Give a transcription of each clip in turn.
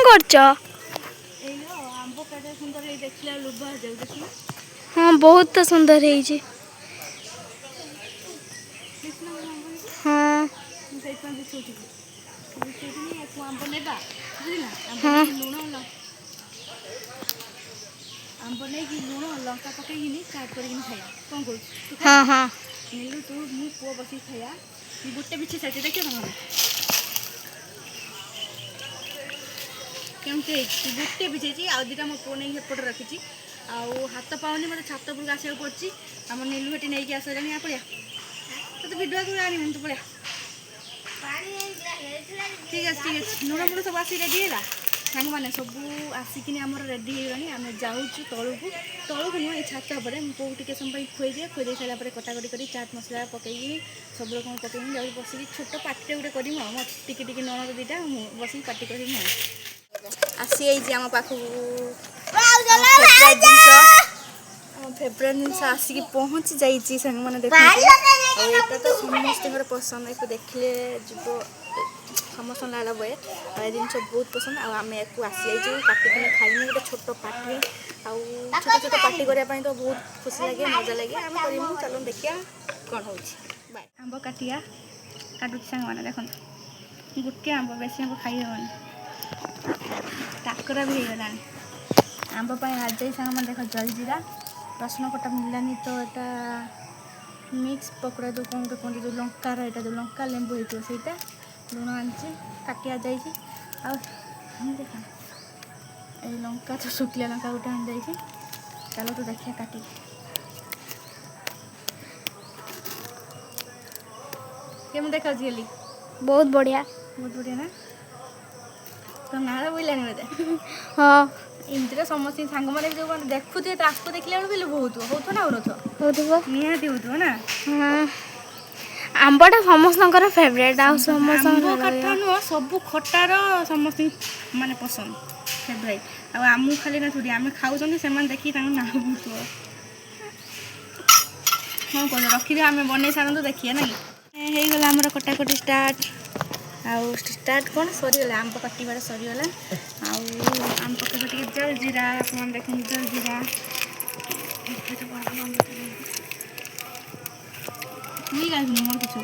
करछ? आंब केते सुंदर हे देखला लुभा जाउ देखि। हाँ बहुत सुंदर है जी। हाँ हाँ आंब नहीं कि लुण लंका पकईनी चाट करके खाया कौन कौन हाँ हाँ नीलू तू मु पुआ बसी खाया गोटे बिछे साइड देखिए ना केमती गोटे बिछे आ दुटा मो पुआ नहीं एपटे रखी हाथ पाऊनी मतलब छात उपरक आसक पड़ी आम नीलू हेटी नहीं आसला या पड़िया तो भिडियो को आनी तू पड़िया ठीक है लुण मुण सब आसी रेडी है सांग मैंने सब आसिकिन आम रेडी होगलानी आम जाऊँ तलू तलू नुह छात पर पो टे समय खुई दे सारापर कटाकटी कर चाट मसला पकईकि सब लोग पकई जाऊँ बसिक छोट पार्टी गोटे करी टिके टिके ननद दीटा बस पार्टी करी आसी आम पाखक फेवरेट जिन आसिक पहुँची जाइए सांग मैंने देखा तो समस्त पसंद एक देखले जीव समस्त लाल बे ये जिन बहुत पसंद आम एक आसी जाइए काटिक खाइनी गोटे छोट पार्टी छोट छोट पार्टी करने तो बहुत खुशी लगे मजा लगे आम कर चलो देखिए कौन हो आंब काटिया काटुच सांग मैंने देख गोटे आंब बेस आंब खाईदेवन काकरा भी होगला आंब आज जाए सांग मैंने देख जलजीरा रसुण कटा मिलानी तो यहाँ मिक्स पकड़ा जो कौन कहते जो लंकार यहाँ जो लंका लेंबू होता है लुण आनी काटिया जाइए देखा ये लंका तो शुखिला लंका गोटे आनी जाइए चलो तो देखिए काटी केम देखा झेली बहुत बढ़िया ना तो ना बुलानी मत हाँ इमती समस्त सांग मैंने जो देखुए आपको देखला बेलू बहुत ना हो निहाती हो ना हाँ आंबटा समस्त फेवरेट खटा नुह सब खटार समस्त माने पसंद फेवरेट आमू खाली ना थोड़ी आम खाऊ से देखी ना बहुत हाँ कौन रखिए आम बन सारू देखिए ना होगला आमर कटाकटी स्टार्ट आउ स्टार्ट कौन सरीगला आंब काटार सरीगला आम पकड़ जल जीरा देखें जल जीरा मोर किस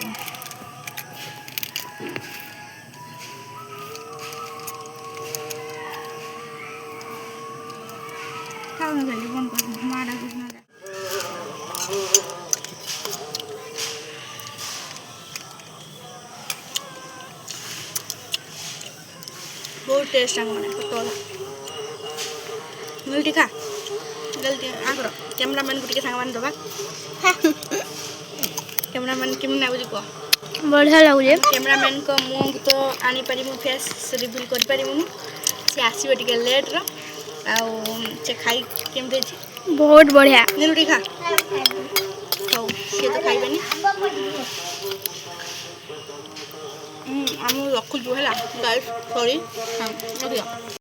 खाऊ ना चलिए बंद कर मारा कुछ ना बहुत टेस्ट मैंने मिलती खा जल्दी आगर कैमरामैन को टे सांग दबा कैमरामैन केम नागुच कह बढ़िया लगुचे कैमरामैन को मुँह तो आनी पारि फेस रिविल कर पारिबुनु सी आसो टे लेट से खाई केमती बहुत बढ़िया नीलुटी खा हौ सी तो खाइबेनी आम रखुचु है गाइस सॉरी हाँ